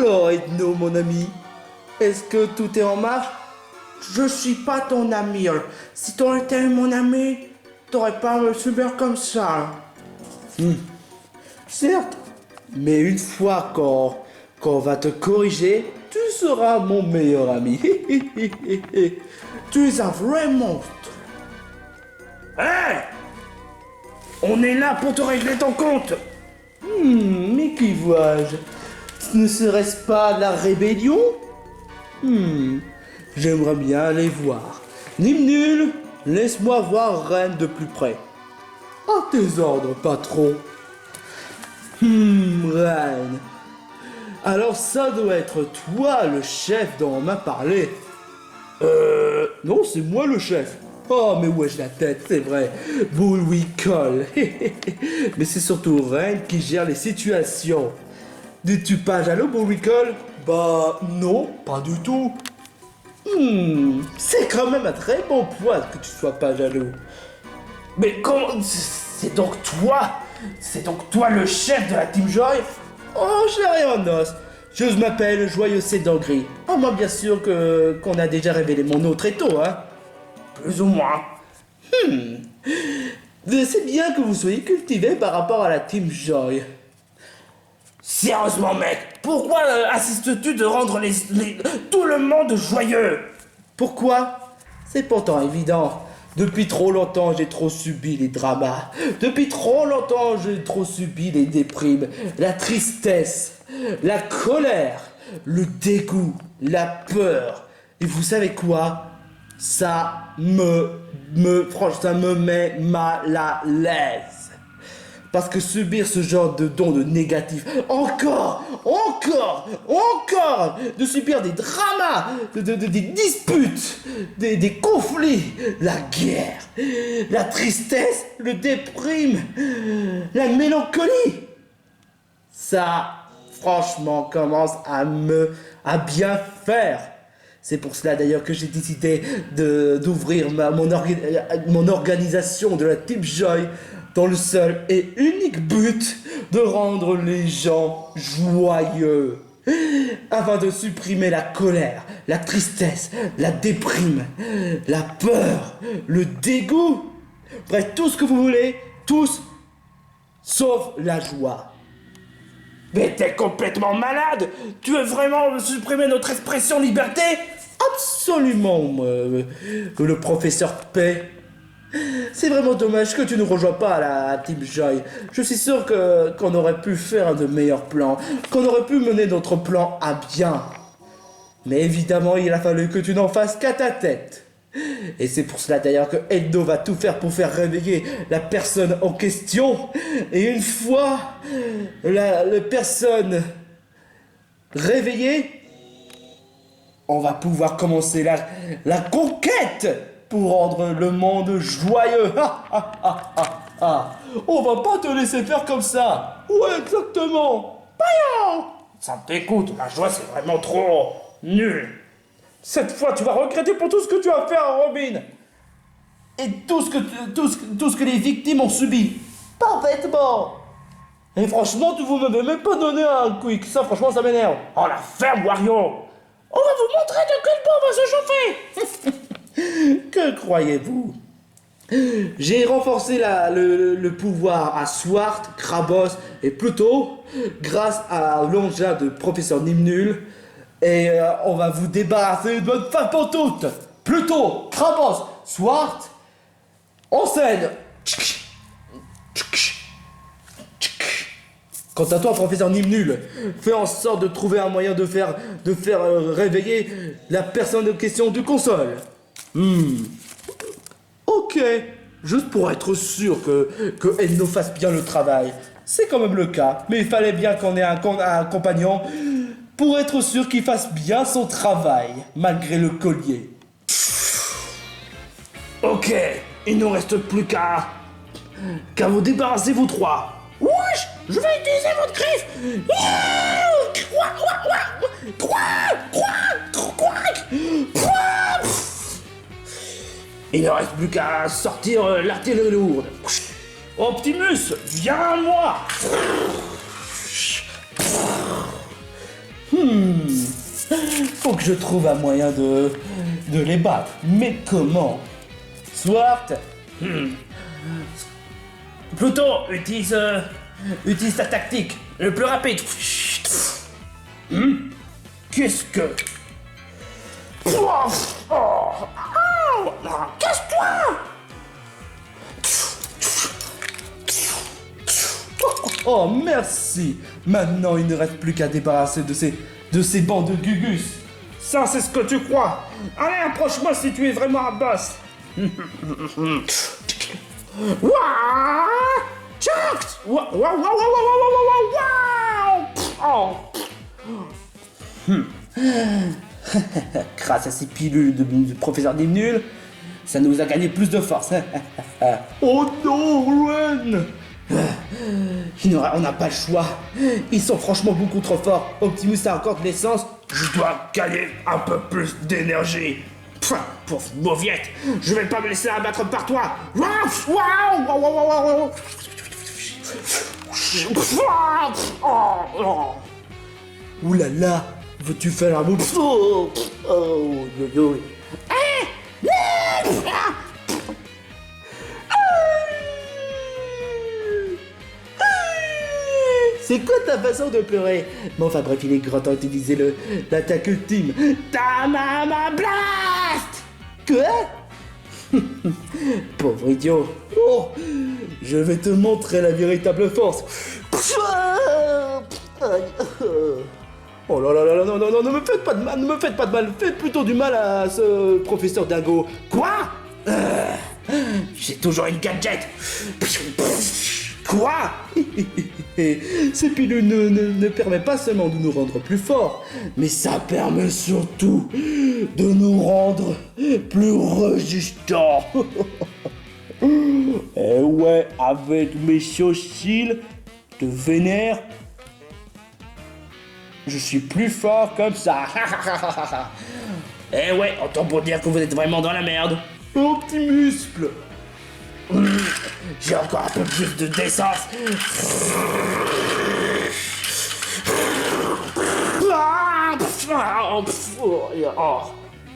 Alors, Edno, mon ami, est-ce que tout est en marche? Je suis pas ton ami. Si t'aurais été mon ami, t'aurais pas à me subir comme ça. Certes, mais une fois qu'on va te corriger, tu seras mon meilleur ami. Tu es un vrai monstre. Hey! On est là pour te régler ton compte. Mais qui vois-je? Ne serait-ce pas la rébellion? J'aimerais bien aller voir. Nimnul, laisse-moi voir Reine de plus près. À tes ordres, patron. Reine. Alors ça doit être toi le chef dont on m'a parlé. Non, c'est moi le chef. Oh, mais wesh la tête, c'est vrai. Bullwinkle. Mais c'est surtout Reine qui gère les situations. Dis-tu pas jaloux, Bullwinkle? Bah, non, pas du tout. C'est quand même un très bon point que tu sois pas jaloux. Mais comment... C'est donc toi le chef de la Team Joy? Oh, j'ai rien en os. Je m'appelle Joyeux Sédan Gris. Ah, moi, bien sûr qu'on a déjà révélé mon autre étau, hein. Plus ou moins. C'est bien que vous soyez cultivé par rapport à la Team Joy. Sérieusement, mec, pourquoi assistes-tu de rendre tout le monde joyeux? Pourquoi? C'est pourtant évident. Depuis trop longtemps, j'ai trop subi les dramas. Depuis trop longtemps, j'ai trop subi les déprimes, la tristesse, la colère, le dégoût, la peur. Et vous savez quoi? Ça franchement, ça me met mal à l'aise. Parce que subir ce genre de don de négatif, encore, de subir des dramas, des disputes, des conflits, la guerre, la tristesse, le déprime, la mélancolie, ça, franchement, commence à bien faire. C'est pour cela d'ailleurs que j'ai décidé d'ouvrir mon organisation de la Team Joy dans le seul et unique but de rendre les gens joyeux, afin de supprimer la colère, la tristesse, la déprime, la peur, le dégoût, bref tout ce que vous voulez, tous, sauf la joie. Mais t'es complètement malade! Tu veux vraiment supprimer notre expression liberté? Absolument, le professeur P. C'est vraiment dommage que tu ne rejoins pas à la Team Joy. Je suis sûr qu'on aurait pu faire de meilleurs plans, qu'on aurait pu mener notre plan à bien. Mais évidemment, il a fallu que tu n'en fasses qu'à ta tête. Et c'est pour cela d'ailleurs que Edno va tout faire pour faire réveiller la personne en question. Et une fois la personne réveillée, on va pouvoir commencer la conquête pour rendre le monde joyeux. On va pas te laisser faire comme ça. Ouais, exactement. Ça t'écoute, la joie c'est vraiment trop nul. Cette fois tu vas regretter pour tout ce que tu as fait à Robin. Et tout ce que les victimes ont subi. Parfaitement. Et franchement, vous m'avez même pas donné un quick. Ça, franchement, ça m'énerve. Oh la ferme, Wario. On va vous montrer de quel point on va se chauffer. Que croyez-vous? J'ai renforcé le pouvoir à Swart, Krabos et Pluto grâce à l'engin de professeur Nimnul. Et on va vous débarrasser de bonne fois pour toutes. Pluto, Krabos, Swart, en scène. Quant à toi, professeur Nimnul, fais en sorte de trouver un moyen de faire réveiller la personne en question de console. Ok, juste pour être sûr que Edno fasse bien le travail. C'est quand même le cas, mais il fallait bien qu'on ait un compagnon pour être sûr qu'il fasse bien son travail, malgré le collier. Ok, il ne reste plus qu'à vous débarrasser vous trois. Wesh, je vais utiliser votre griffe. Il ne reste plus qu'à sortir l'artillerie lourde. Optimus, viens à moi. Faut que je trouve un moyen de les battre. Mais comment? Swart, Pluto, utilise ta tactique, le plus rapide. qu'est-ce que... Casse-toi! Oh, merci. Maintenant, il ne reste plus qu'à débarrasser de ces bancs de gugus. Ça, c'est ce que tu crois. Allez, approche-moi si tu es vraiment un boss. Wouah! Chucks! Waouh, waouh, waouh, waouh, waouh, waouh, Grâce à ces pilules de professeur des nuls, ça nous a gagné plus de force. Oh non, Rouen! On n'a pas le choix. Ils sont franchement beaucoup trop forts. Optimus a encore de l'essence. Je dois gagner un peu plus d'énergie. Pour mauviette, je vais pas me laisser abattre par toi. Waouh, waouh, waouh, waouh, waouh. Ouh là là, veux-tu faire un move? Oh, yo yo. C'est quoi ta façon de pleurer? Bon, enfin bref, il est grand temps d'utiliser l'attaque ultime. Tamama Blast! Quoi? Pauvre idiot. Oh, je vais te montrer la véritable force. Oh là là là là, non, non, non, ne me faites pas de mal, ne me faites pas de mal. Faites plutôt du mal à ce professeur dingo. Quoi? J'ai toujours une gadget. Quoi? Ces pilules ne permettent pas seulement de nous rendre plus forts, mais ça permet surtout de nous rendre plus résistants. Et ouais, avec mes fossiles de vénère, je suis plus fort comme ça. Eh ouais, autant pour dire que vous êtes vraiment dans la merde. Oh, petit muscle. J'ai encore un peu plus de d'essence.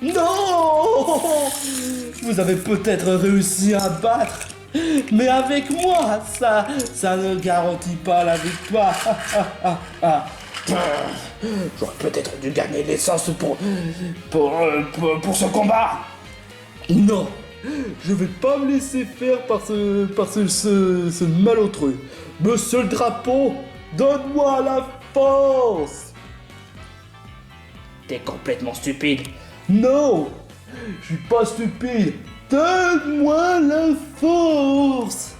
Non! Vous avez peut-être réussi à battre, mais avec moi, ça ne garantit pas la victoire. J'aurais peut-être dû gagner l'essence pour ce combat. Non, je vais pas me laisser faire par ce malotru. Monsieur le drapeau, donne-moi la force. T'es complètement stupide. Non, je suis pas stupide. Donne-moi la force.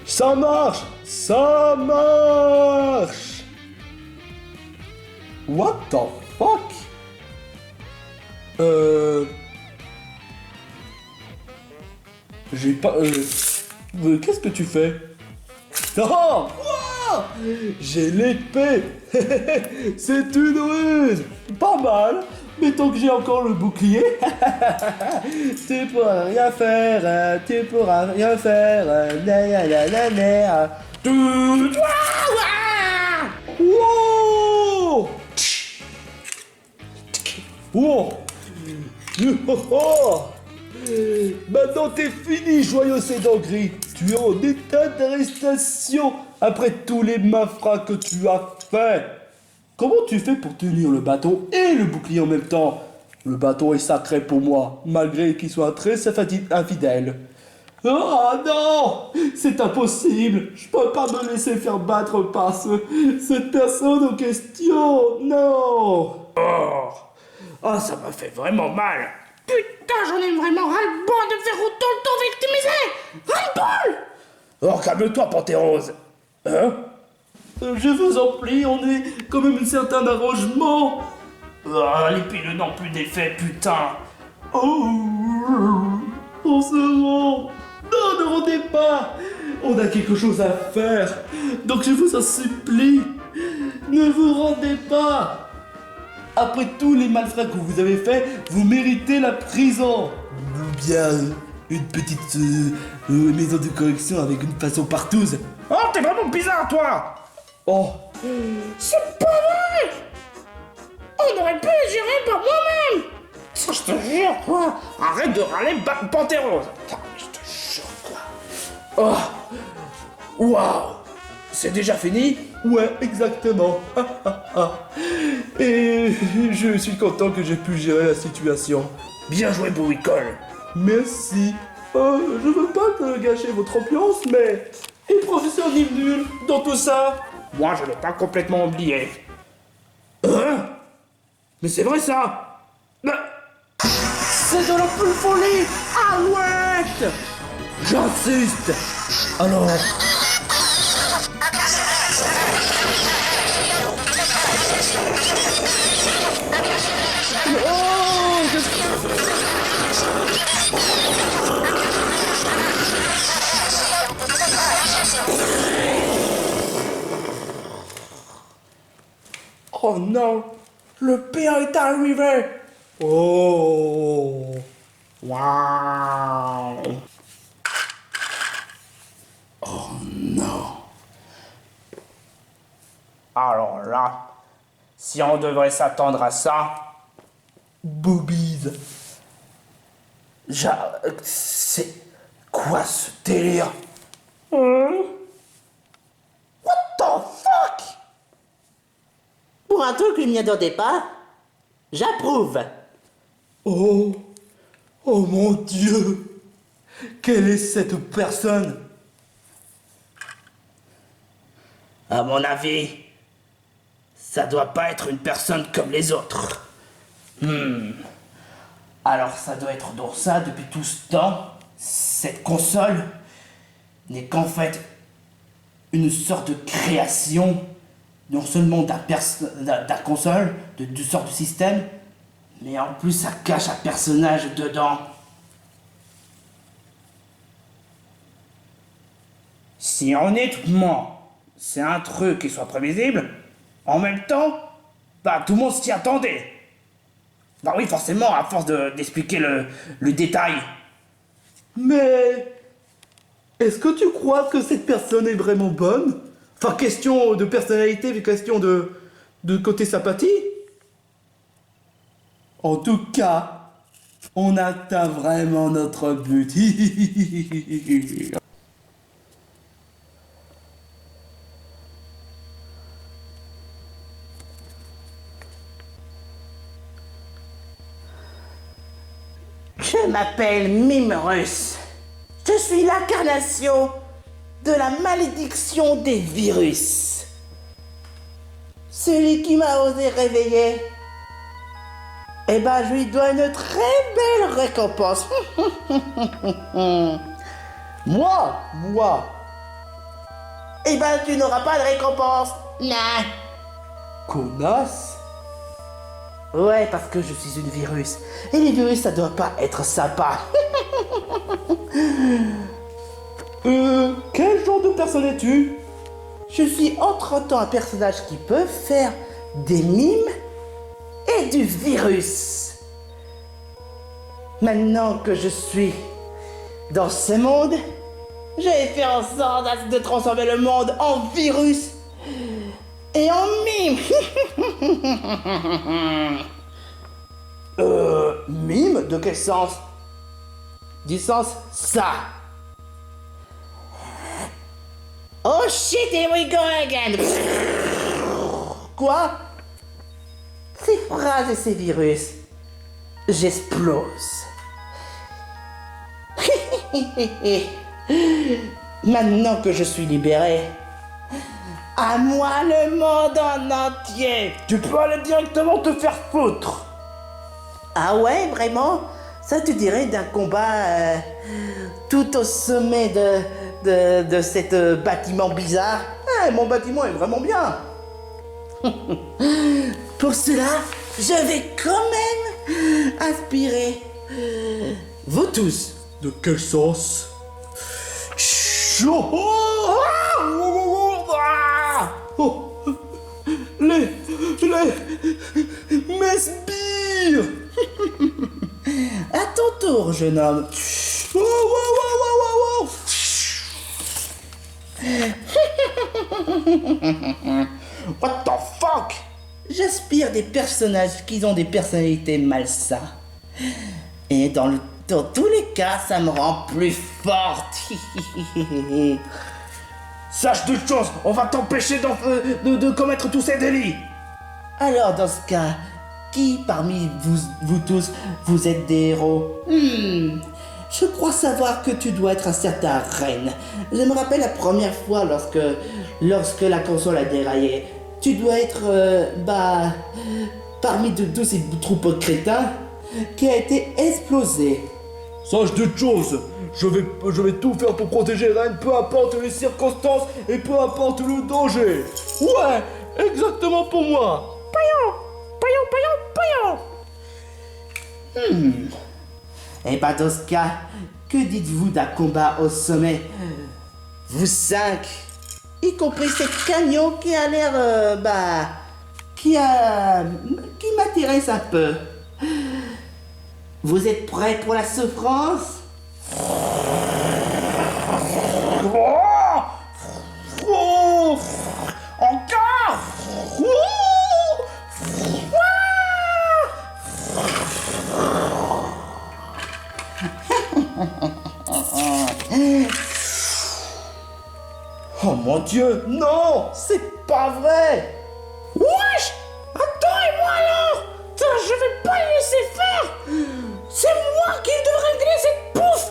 Ça marche, ça marche. What the fuck? J'ai pas... qu'est-ce que tu fais? Oh! Oh, j'ai l'épée. C'est une ruse. Pas mal. Mais tant que j'ai encore le bouclier, tu pourras rien faire, tu pourras rien faire, nanana. Wow! Wow! Oh! Maintenant t'es fini, joyeux sédant gris. Tu es en état d'arrestation après tous les malfrats que tu as fait. Comment tu fais pour tenir le bâton et le bouclier en même temps? Le bâton est sacré pour moi, malgré qu'il soit très infidèle. Oh non! C'est impossible! Je peux pas me laisser faire battre par cette personne en question! Non! Oh, ça m'a fait vraiment mal. Putain, j'en ai vraiment ras-le-bol de faire autant le temps victimiser. Ras-le-bol! Oh, calme-toi, Pantérose. Hein? Je vous en prie, on est quand même un certain arrangement. Oh, les pilules n'ont plus d'effet, putain. Oh, on se rend. Non, ne rendez pas. On a quelque chose à faire. Donc je vous en supplie, ne vous rendez pas. Après tous les malfrats que vous avez faits, vous méritez la prison. Ou bien une petite maison de correction avec une façon partouze. Oh, t'es vraiment bizarre, toi! Oh, C'est pas vrai! On aurait pu le gérer par moi-même! Ça, je te jure, quoi! Arrête de râler, Panthère Rose! Putain, mais je te jure, quoi! oh, waouh! C'est déjà fini? Ouais, exactement. Et je suis content que j'ai pu gérer la situation. Bien joué, Bourricole! Merci. Je veux pas te gâcher votre ambiance, mais... Et professeur Nul dans tout ça? Moi, je l'ai pas complètement oublié. Hein? Mais c'est vrai, ça! C'est de la plus folie! Alouette! J'insiste! Alors... Oh non! Le pire est arrivé! Oh! Waouh! Oh non! Alors là, si on devrait s'attendre à ça... Boobies! C'est... Quoi ce délire? What the fuck? Pour un truc que je m'y attendais pas, j'approuve. Oh! Oh mon Dieu! Quelle est cette personne? À mon avis, ça doit pas être une personne comme les autres. Alors ça doit être dans ça depuis tout ce temps. Cette console n'est qu'en fait une sorte de création, non seulement d'un console, d'une sorte de système, mais en plus ça cache un personnage dedans. Si honnêtement, c'est un truc qui soit prévisible, en même temps, bah tout le monde s'y attendait. Bah oui, forcément, à force d'expliquer le détail. Mais... Est-ce que tu crois que cette personne est vraiment bonne? Enfin, question de personnalité, question de côté sympathie? En tout cas, on atteint vraiment notre but. Je m'appelle Mimerus. Je suis l'incarnation de la malédiction des virus. Celui qui m'a osé réveiller, eh ben je lui dois une très belle récompense. Moi Eh ben tu n'auras pas de récompense. Nah. Connasse. Ouais, parce que je suis une virus. Et les virus, ça doit pas être sympa. Quel genre de personne es-tu? Je suis entre-temps un personnage qui peut faire des mimes et du virus. Maintenant que je suis dans ce monde, je vais faire en sorte de transformer le monde en virus et en mime. Mime? De quel sens? Du sens ça. Oh shit, here we go again. Quoi? Ces phrases et ces virus, j'explose. Maintenant que je suis libéré, à moi le monde en entier. Tu peux aller directement te faire foutre. Ah ouais, vraiment? Ça te dirait d'un combat tout au sommet de cet bâtiment bizarre? Mon bâtiment est vraiment bien. Pour cela, je vais quand même inspirer vous tous. De quel sens? Mes sbires. À ton tour, jeune homme. What the fuck? J'aspire des personnages qui ont des personnalités malsaines. Et dans tous les cas, ça me rend plus forte. Sache deux choses, on va t'empêcher de commettre tous ces délits. Alors dans ce cas, qui parmi vous tous, vous êtes des héros? Je crois savoir que tu dois être un certain Reine. Je me rappelle la première fois lorsque la console a déraillé. Tu dois être, parmi tous ces troupeaux de crétins qui a été explosé. Sache deux choses, je vais tout faire pour protéger Rennes, peu importe les circonstances et peu importe le danger. Ouais, exactement pour moi. Et dans ce cas, que dites-vous d'un combat au sommet? Vous cinq, y compris cette cagnon qui a l'air, qui m'intéresse un peu. Vous êtes prêts pour la souffrance? Encore. Oh mon Dieu, non, c'est pas vrai. Wesh! Attends-moi alors! Je vais pas le laisser faire! C'est moi qui devrais régler cette pouffe!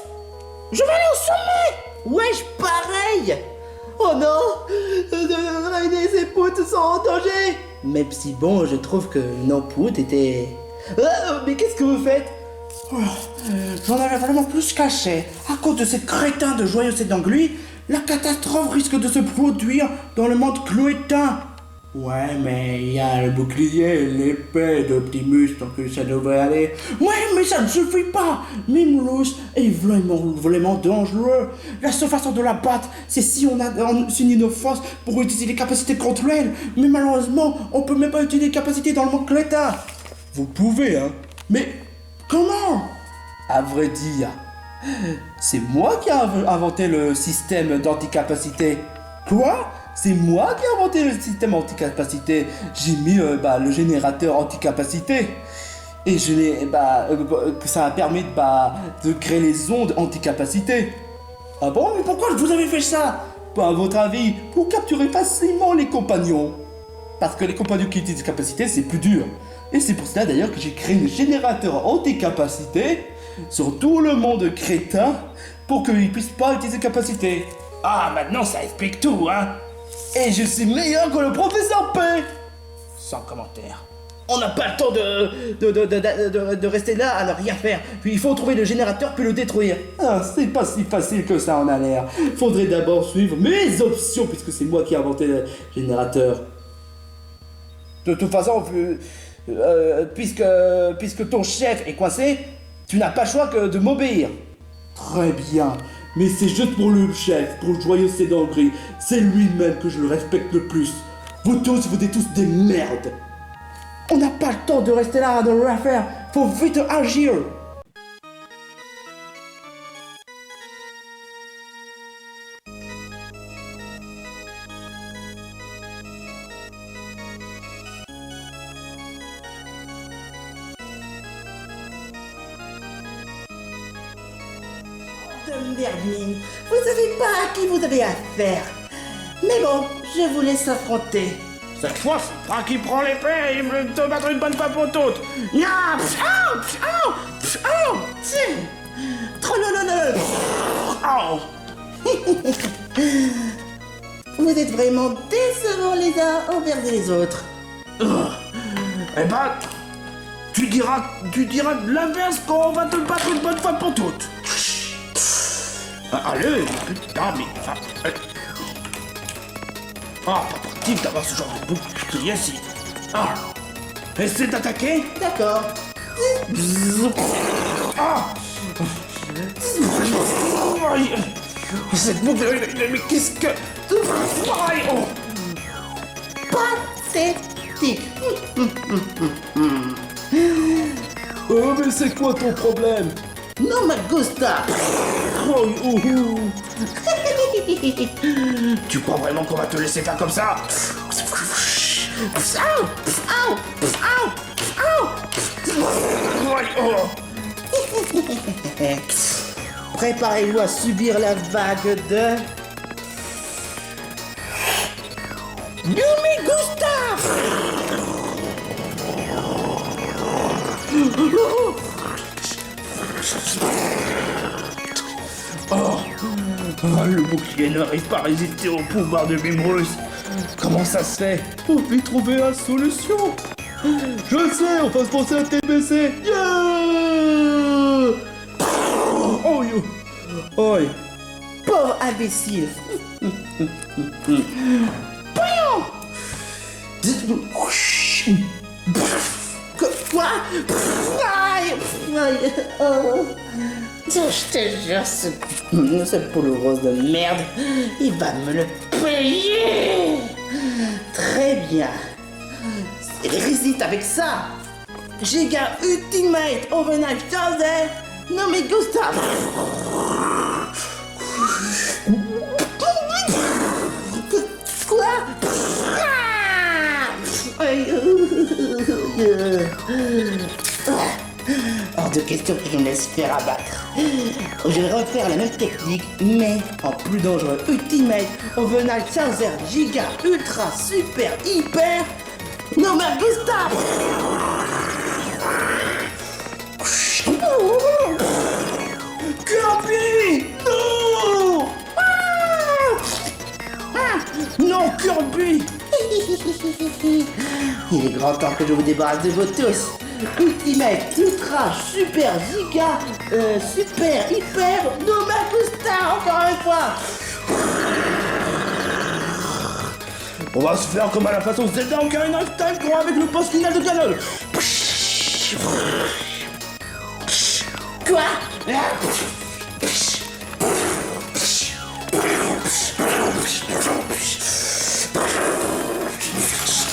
Je vais aller au sommet! Wesh, pareil! Oh non! Reine et ses potes sont en danger! Même si bon, je trouve que nos potes étaient... mais qu'est-ce que vous faites? J'en avais vraiment plus caché. À cause de ces crétins de joyeux d'Angly, la catastrophe risque de se produire dans le monde cloétain. Ouais, mais il y a le bouclier et l'épée d'Optimus, donc ça devrait aller. Ouais, mais ça ne suffit pas. Mimulus est vraiment dangereux. La seule façon de la battre, c'est si on unit nos forces pour utiliser les capacités contre elle. Mais malheureusement, on peut même pas utiliser les capacités dans le monde cloétain. Vous pouvez, hein. Mais comment? À vrai dire, c'est moi qui ai inventé le système d'anticapacité. Quoi? C'est moi qui ai inventé le système anticapacité. J'ai mis le générateur anticapacité. Et je l'ai, que ça a permis de créer les ondes anticapacité. Ah bon? Mais pourquoi vous avez fait ça? À votre avis, pour capturer facilement les compagnons. Parce que les compagnons qui utilisent des capacités, c'est plus dur. Et c'est pour cela d'ailleurs que j'ai créé un générateur anticapacité sur tout le monde crétin pour qu'ils ne puissent pas utiliser capacités. Ah, maintenant ça explique tout, hein? Et je suis meilleur que le professeur P. Sans commentaire. On n'a pas le temps de rester là à ne rien faire. Puis il faut trouver le générateur puis le détruire. Ah, c'est pas si facile que ça en a l'air. Faudrait d'abord suivre mes options puisque c'est moi qui ai inventé le générateur. De toute façon, puisque ton chef est coincé, tu n'as pas le choix que de m'obéir. Très bien, mais c'est juste pour le chef, pour le joyeux Sédangri. C'est lui-même que je le respecte le plus. Vous êtes tous des merdes. On n'a pas le temps de rester là à ne rien faire. Faut vite agir. Vermine, vous savez pas à qui vous avez affaire. Mais bon, je vous laisse affronter. Cette fois, c'est toi qui prends l'épée et me te battre une bonne fois pour toutes. Nya, pfiou, pfiou, pfiou. Tiens, trolololo. Oh. Vous êtes vraiment décevants les uns envers les autres. Eh ben, tu diras l'inverse quand on va te battre une bonne fois pour toutes. Allez, putain, mais... Ah, pas pratique d'avoir ce genre de bouclier ici. Ah, essaie d'attaquer. D'accord. Ah. Cette boucle, mais qu'est-ce que... Oh. Pathétique. Oh, mais c'est quoi ton problème? Non, ma gusta. Tu crois vraiment qu'on va te laisser faire comme ça? Préparez-vous à subir la vague de... Yumi Gustave. Le bouclier n'arrive pas à résister au pouvoir de Mimrus. Comment ça se fait? On peut trouver la solution. Je le sais, on va se penser à TBC. Yeah. Oh yo. Oi. Pauvre imbécile. Quoi? Aïe. Aïe. Oh. Je te jure, ce poule rose de merde, il va me le payer. Très bien. Il résiste avec ça. Giga Ultimate Overnight Charger, nommé Gustave. Quoi? Hors de question que je me laisse faire abattre. Je vais refaire la même technique, mais en plus dangereux. Ultimate Overnight Charger Giga Ultra Super Hyper nommé Gustave. Kirby! Non! Non, Kirby! Il est grand temps que je vous débarrasse de vous tous. Ultimate, Ultra, Super, Giga, Super, Hyper, nommé Gustave, encore une fois. On va se faire comme à la façon Zelda Ocarina of Time courant avec le boss final de Ganon. Quoi?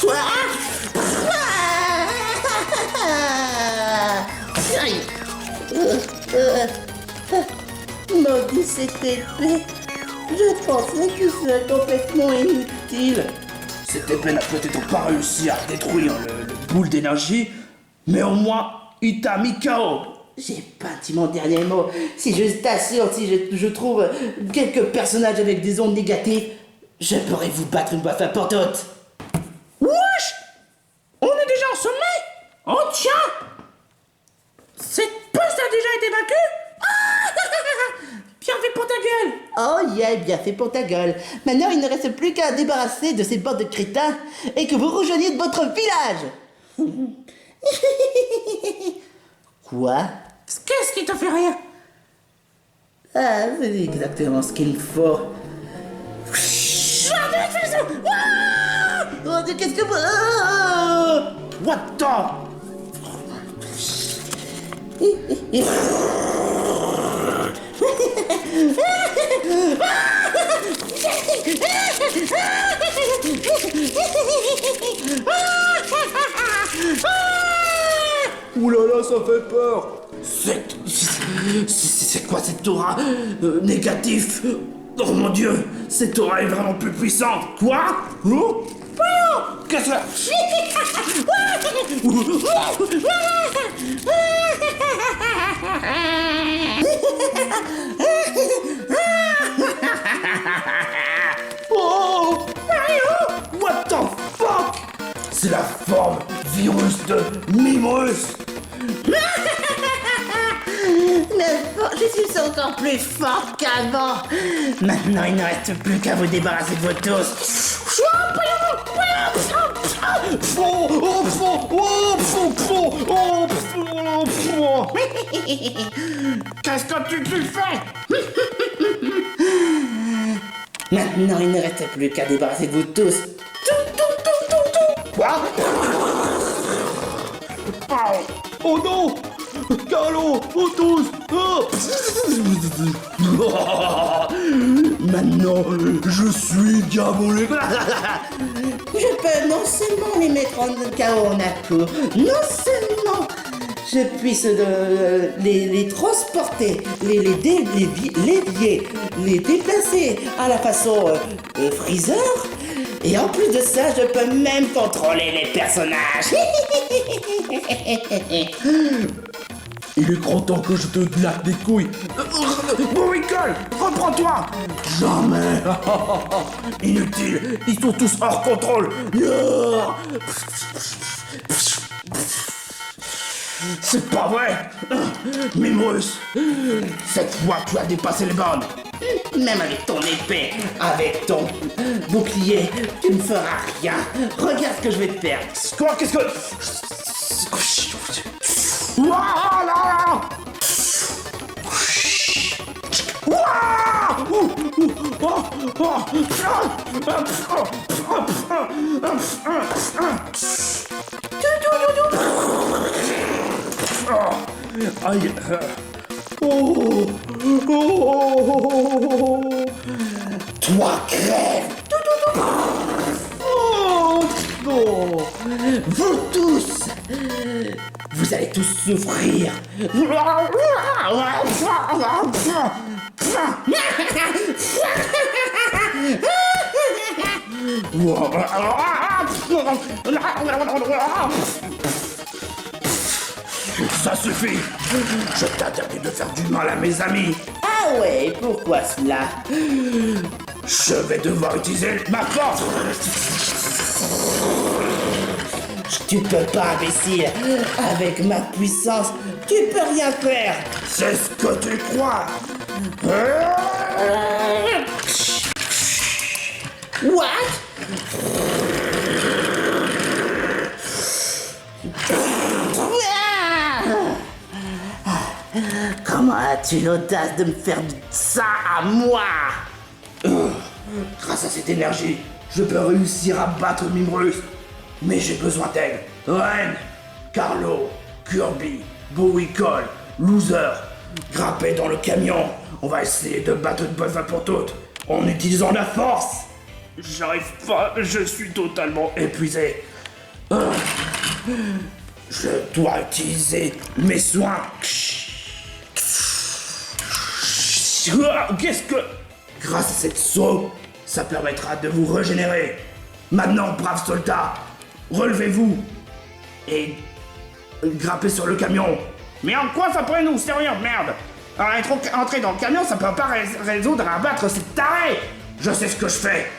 Quoi? Maudit cette épée. Je pensais que c'était complètement inutile. Cette épée n'a peut-être pas réussi à détruire le boule d'énergie, mais au moins il t'a mis KO. J'ai pas dit mon dernier mot. Si je t'assure, si je trouve quelques personnages avec des ondes négatives, je pourrais vous battre une fois pour toutes. Wesh! On est déjà en sommet? Oh tiens! Cette poste a déjà été vaincue? Bien fait pour ta gueule! Oh yeah, bien fait pour ta gueule. Maintenant, il ne reste plus qu'à débarrasser de ces bandes de crétins et que vous rejoigniez votre village. Quoi? Qu'est-ce qui te fait rire? Ah, c'est exactement ce qu'il me faut. Oh, qu'est-ce que vous... What the? Ouh là là, ça fait peur. C'est quoi cette aura négatif? Oh mon dieu, cette aura est vraiment plus puissante. Quoi? Oh? Voyons! Qu'est-ce que c'est? Oh! What the fuck? C'est la forme virus de Mimrus. Je suis encore plus forte qu'avant. Maintenant, il ne reste plus qu'à vous débarrasser de vos tous. Qu'est-ce que tu fais? Maintenant, il ne reste plus qu'à débarrasser de vous tous. Quoi? Oh non. Calo, oh tous. Oh. Maintenant, je suis diabolique. Je peux non seulement les mettre en chaos en un coup, non seulement je puisse les transporter, les déplacer à la façon Freezer. Et en plus de ça, je peux même contrôler les personnages. Il est grand temps que je te glace des couilles. Bourricole, reprends-toi. Jamais. Inutile, ils sont tous hors contrôle. C'est pas vrai. Mimrus, cette fois tu as dépassé les bornes. Même avec ton épée, avec ton bouclier, tu ne feras rien. Regarde ce que je vais te faire. Quoi, qu'est-ce que... Voilà. Aïe. Oh. Toi, crève. Oh. Vous tous, vous allez tous souffrir. Ça suffit. Je t'interdis de faire du mal à mes amis. Ah ouais, pourquoi cela? Je vais devoir utiliser ma force. Tu peux pas, imbécile. Avec ma puissance, tu peux rien faire. C'est ce que tu crois. What? Comment as-tu l'audace de me faire ça à moi? Grâce à cette énergie, je peux réussir à battre Mimrus. Mais j'ai besoin d'aide. Ren, Carlo, Kirby, Bourricole, Loser. Grimpez dans le camion. On va essayer de battre une bonne fois pour toutes. En utilisant la force. J'arrive pas, je suis totalement épuisé. Je dois utiliser mes soins. Qu'est-ce que... Grâce à cette sauce, ça permettra de vous régénérer. Maintenant, braves soldats, relevez-vous et grimpez sur le camion. Mais en quoi ça pourrait nous servir, merde? Entrer dans le camion, ça peut pas résoudre à abattre cette tarée. Je sais ce que je fais.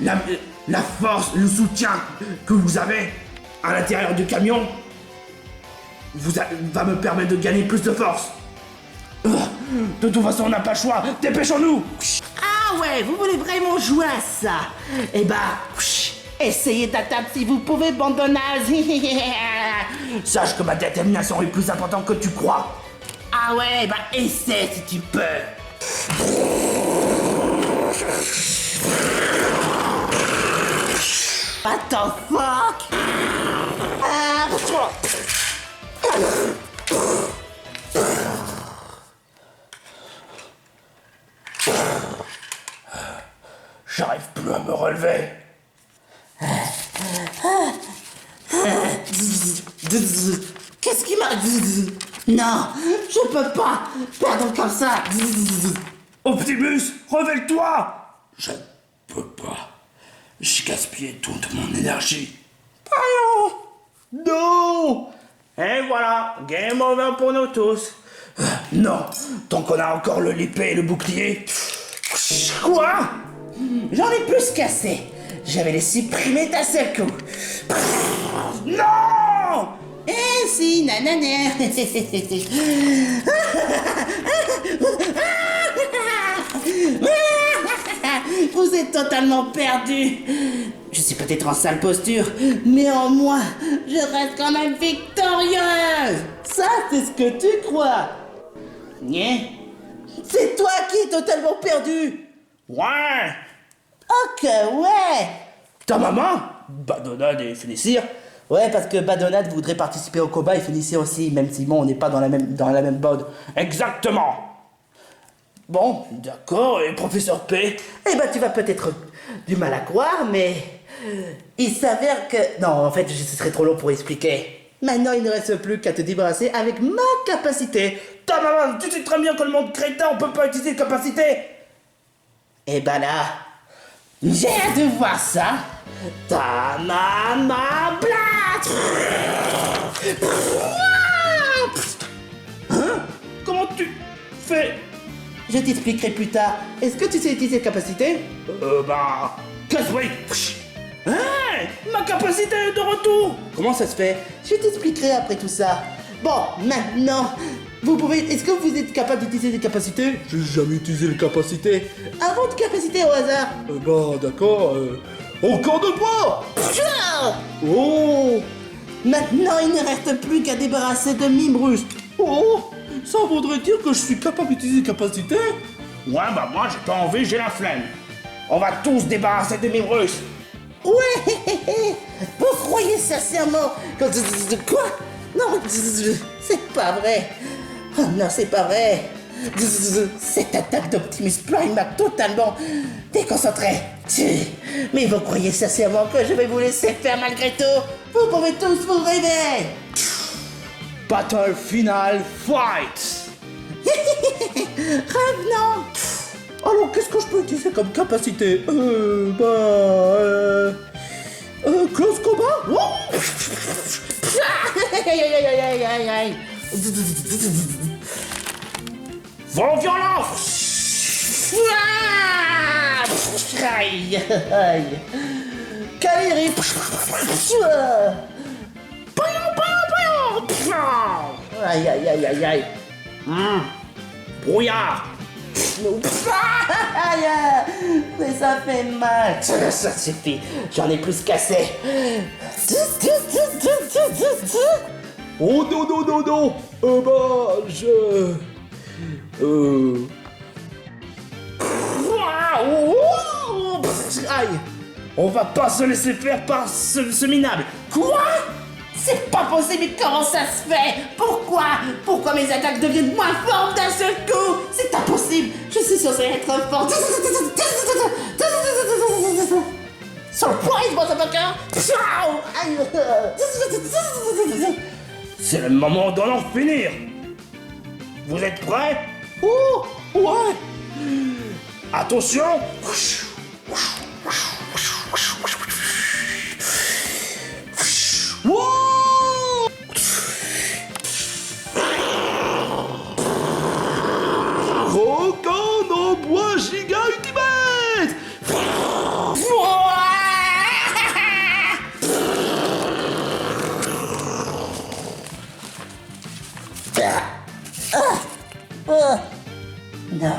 La force, le soutien que vous avez à l'intérieur du camion va me permettre de gagner plus de force. De toute façon, on n'a pas le choix. Dépêchons-nous. Ah ouais, vous voulez vraiment jouer à ça? Eh ben, essayez d'attaquer si vous pouvez, bande de nazis. Sache que ma détermination est plus importante que tu crois. Ah ouais, bah essaie si tu peux. What the fuck? J'arrive plus à me relever. Qu'est-ce qui m'a... Non, je peux pas perdre comme ça. Optimus, révèle-toi. Je ne peux pas. J'ai gaspillé toute mon énergie. Non. Et voilà, game over pour nous tous. Non, tant qu'on a encore l'épée et le bouclier. Quoi? J'en ai plus cassé. J'avais les supprimés d'un seul coup. Non. Eh si, nanana. Vous êtes totalement perdu. Je suis peut-être en sale posture, mais en moi, je reste quand même victorieuse. Ça, c'est ce que tu crois. Né? C'est toi qui es totalement perdu. Ouais. Ok, ouais. Ta maman, Badonade et Félicire. Ouais, parce que Badonade voudrait participer au combat et Félicien aussi, même si bon, on n'est pas dans la même bande. Exactement. Bon, d'accord, et professeur P? Eh ben, tu vas peut-être du mal à croire, mais il s'avère que... Non, en fait, ce serait trop long pour expliquer. Maintenant, il ne reste plus qu'à te débarrasser avec ma capacité. Ta maman, tu sais très bien que le monde crétin, on peut pas utiliser de capacité. Et bah là, j'ai hâte de voir ça. Ta maman blast. Hein? Comment tu fais? Je t'expliquerai plus tard. Est-ce que tu sais utiliser cette capacité? Bah... Casse-brique. Hein? Ma capacité est de retour. Comment ça se fait? Je t'expliquerai après tout ça. Bon, maintenant, vous pouvez... Est-ce que vous êtes capable d'utiliser des capacités? J'ai jamais utilisé les capacités. À votre capacité au hasard. Bah d'accord, encore de quoi? Oh. Maintenant, il ne reste plus qu'à débarrasser de Mimbrus. Oh. Ça voudrait dire que je suis capable d'utiliser les capacités? Ouais, bah moi j'ai pas envie, j'ai la flemme. On va tous se débarrasser de Mimbrus. Ouais. Vous croyez sincèrement que... Quoi? Non, c'est pas vrai. Oh non, c'est pas vrai. Cette attaque d'Optimus Prime m'a totalement déconcentré. Mais vous croyez sincèrement que je vais vous laisser faire malgré tout? Vous pouvez tous vous rêver. Battle final fight. Revenons. Alors qu'est-ce que je peux utiliser comme capacité? Close combat? Aïe, aïe, aïe, aïe, aïe, aïe. Vent violence. Aïe, aïe. Calérie. Aïe, aïe, aïe, aïe, aïe. Brouillard. Aïe, mais ça fait mal. Ça suffit, j'en ai plus cassé. Oh non non non non. Aïe. On va pas se laisser faire par ce minable. Quoi? C'est pas possible, mais comment ça se fait? Pourquoi mes attaques deviennent moins fortes d'un seul coup? C'est impossible, je suis censé être fort. Surprise, motherfucker! Aïe. C'est le moment d'en en finir. Vous êtes prêts? Oh ouais. Attention. Wow. Rogan en bois giga ultimate. Non.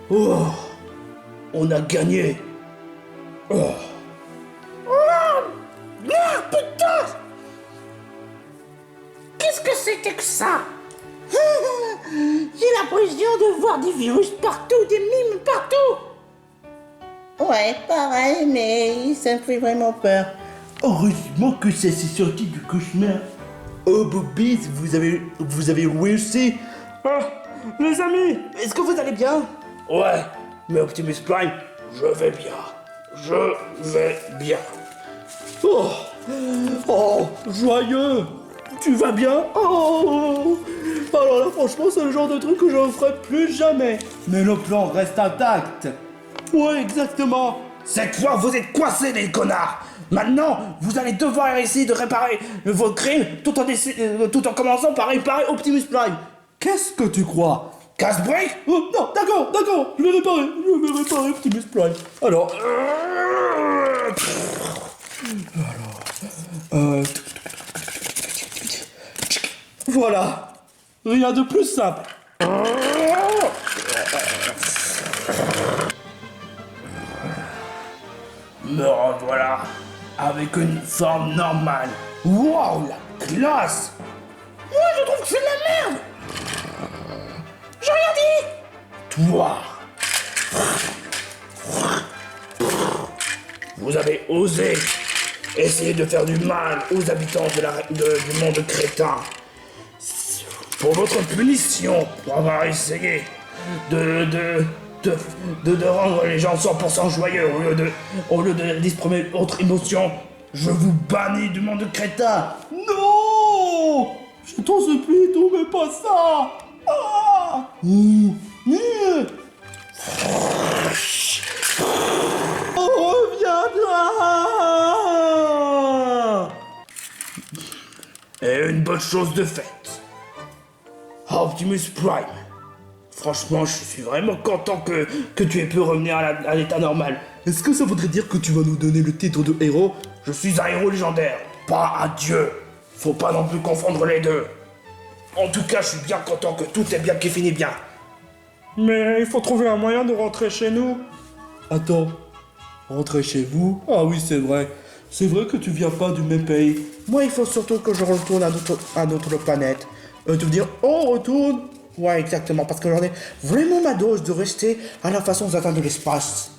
Oh, on a gagné. Oh. Putain! Qu'est-ce que c'était que ça? J'ai l'impression de voir des virus partout, des mimes partout. Ouais, pareil, mais ça me fait vraiment peur. Heureusement que ça s'est sorti du cauchemar. Oh Bobby, vous avez réussi. Ah, les amis. Est-ce que vous allez bien? Ouais, mais Optimus Prime, je vais bien. Je vais bien. Oh, oh, joyeux. Tu vas bien? Oh. Alors là, franchement, c'est le genre de truc que je ne ferai plus jamais. Mais le plan reste intact. Ouais, exactement. Cette fois, vous êtes coincés, les connards. Maintenant, vous allez devoir essayer de réparer vos crimes tout en commençant par réparer Optimus Prime. Qu'est-ce que tu crois? Casse-brique. Oh, non, d'accord, je vais réparer Optimus Prime. Alors, voilà, rien de plus simple. Me revoilà avec une forme normale. Wow, la classe. Moi, je trouve que c'est de la merde. J'ai rien dit. Toi. vous avez osé essayer de faire du mal aux habitants du monde crétin. Pour votre punition, pour avoir essayé de rendre les gens 100% joyeux au lieu de d'exprimer autre émotion, je vous bannis du monde crétin. Non! Je t'en supplie, tout, mais pas ça! Ah! On reviendra! Et une bonne chose de faite. Optimus Prime. Franchement, je suis vraiment content que tu aies pu revenir à l'état normal. Est-ce que ça voudrait dire que tu vas nous donner le titre de héros? Je suis un héros légendaire, pas un dieu. Faut pas non plus confondre les deux. En tout cas, je suis bien content que tout est bien qui finit bien. Mais il faut trouver un moyen de rentrer chez nous. Attends, rentrer chez vous? Ah oui, c'est vrai. C'est vrai que tu viens pas du même pays. Moi, il faut surtout que je retourne à notre planète. Tu veux dire, on retourne? Ouais, exactement, parce que j'en ai vraiment ma dose de rester à la façon aux atteintes de l'espace.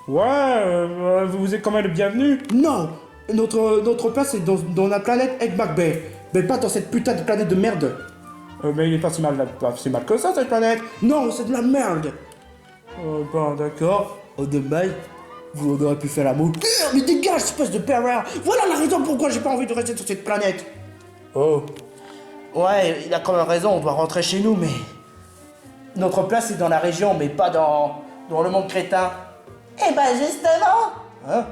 Ouais, vous êtes quand même le bienvenu. Non, notre place est dans la planète Eggman Bay, mais pas dans cette putain de planète de merde. Mais il est pas si mal que ça, cette planète. Non, c'est de la merde. Bon, d'accord. Oh, dommage. Vous auriez pu faire l'amour. Mais dégage, espèce de pervers. Voilà la raison pourquoi j'ai pas envie de rester sur cette planète. Oh. Ouais, il a quand même raison, on doit rentrer chez nous, mais... Notre place est dans la région, mais pas dans le monde crétin. Eh ben justement. Hein?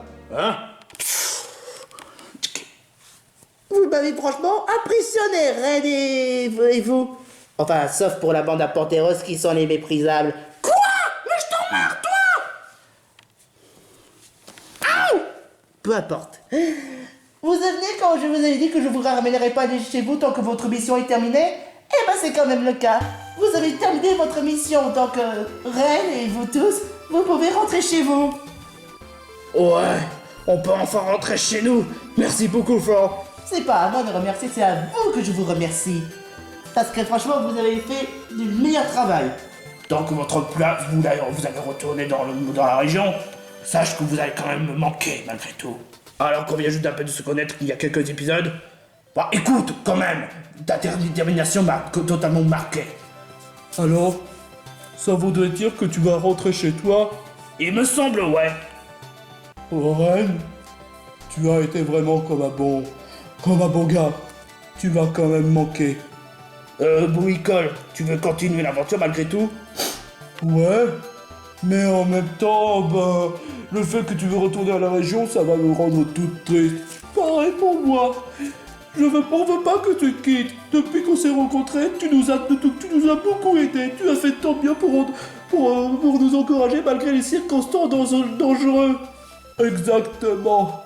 Vous m'avez franchement impressionné, Ren et vous. Enfin, sauf pour la bande à Panteros qui sont les méprisables. Quoi? Mais je t'emmerde, toi! Aouh! Peu importe. Vous venez quand je vous avais dit que je vous ramènerai pas chez vous tant que votre mission est terminée? Eh ben c'est quand même le cas. Vous avez terminé votre mission, donc Ren et vous tous, vous pouvez rentrer chez vous. Ouais, on peut enfin rentrer chez nous. Merci beaucoup, Flo. C'est pas à moi de remercier, c'est à vous que je vous remercie. Parce que franchement, vous avez fait du meilleur travail. Tant que votre place, vous allez retourner dans la région, sache que vous allez quand même me manquer malgré tout. Alors qu'on vient juste un peu de se connaître il y a quelques épisodes, bah écoute quand même, ta détermination m'a totalement marqué. Alors, ça voudrait dire que tu vas rentrer chez toi? Il me semble, ouais. Oh, Ren, tu as été vraiment comme un bon gars. Tu vas quand même manquer. Bricole, tu veux continuer l'aventure malgré tout? Ouais, mais en même temps, ben, le fait que tu veux retourner à la région, ça va me rendre toute triste. Pareil pour moi. On veut pas que tu quittes. Depuis qu'on s'est rencontrés, tu nous as beaucoup aidés. Tu as fait tant bien pour nous encourager malgré les circonstances dangereuses. Exactement.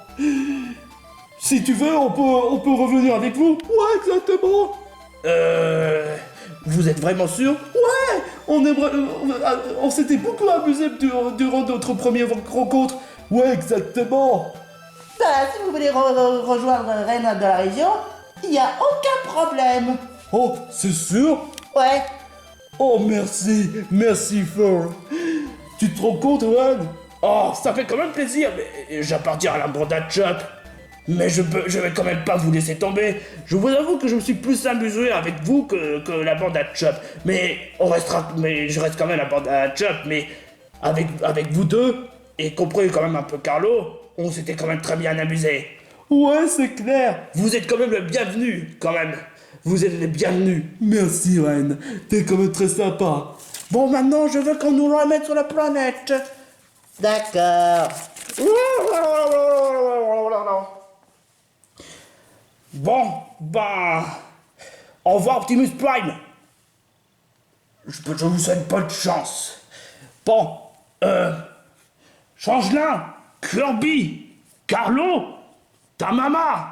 Si tu veux, on peut revenir avec vous. Ouais, exactement. Vous êtes vraiment sûr? Ouais, on s'était beaucoup amusé durant notre première rencontre. Ouais, exactement. Bah, si vous voulez rejoindre Ren de la région, il n'y a aucun problème. Oh, c'est sûr? Ouais. Oh, merci Ford. Tu te rends compte, Ren? Oh, ça fait quand même plaisir, mais j'appartiens à la bande à Chop. Mais je vais quand même pas vous laisser tomber. Je vous avoue que je me suis plus amusé avec vous que la bande à Chop. Mais je reste quand même la bande à Chop, mais avec vous deux, et compris quand même un peu Carlo, on s'était quand même très bien amusé. Ouais, c'est clair. Vous êtes quand même le bienvenu, quand même. Vous êtes les bienvenus. Merci, Ren. T'es quand même très sympa. Bon, maintenant, je veux qu'on nous remette sur la planète. D'accord. Bon, ben... Au revoir, Optimus Prime. Je vous souhaite bonne chance. Bon, Changelin, Kirby, Carlo, ta maman,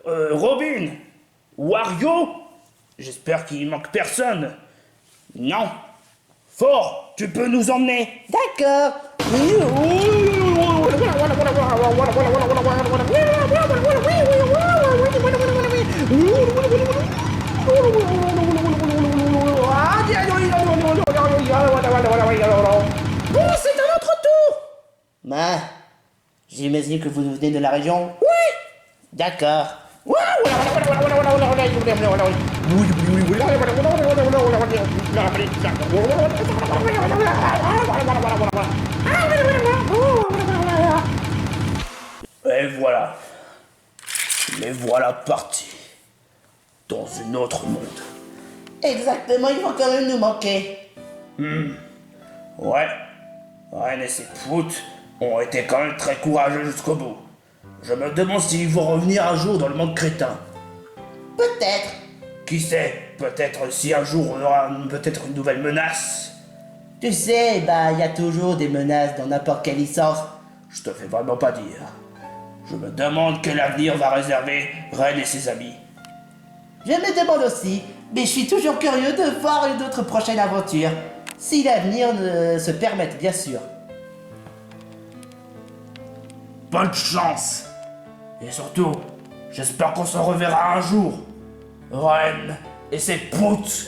Robin, Wario, j'espère qu'il manque personne. Non. Fort, tu peux nous emmener. D'accord. Bon, c'est à notre tour. Bah, J'imagine que vous venez de la région? Oui. D'accord. Et voilà. Les voilà partis. Dans un autre monde. Exactement, ils vont quand même nous manquer. Ouais. Ren et ses proutes ont été quand même très courageux jusqu'au bout. Je me demande s'ils vont revenir un jour dans le monde crétin. Peut-être. Qui sait, peut-être si un jour on aura peut-être une nouvelle menace. Tu sais, bah, il y a toujours des menaces dans n'importe quelle licence. Je te fais vraiment pas dire. Je me demande quel avenir va réserver Ren et ses amis. Je me demande aussi, mais je suis toujours curieux de voir une autre prochaine aventure. Si l'avenir se permette, bien sûr. Bonne chance. Et surtout, j'espère qu'on se reverra un jour. Ren et ses proutes.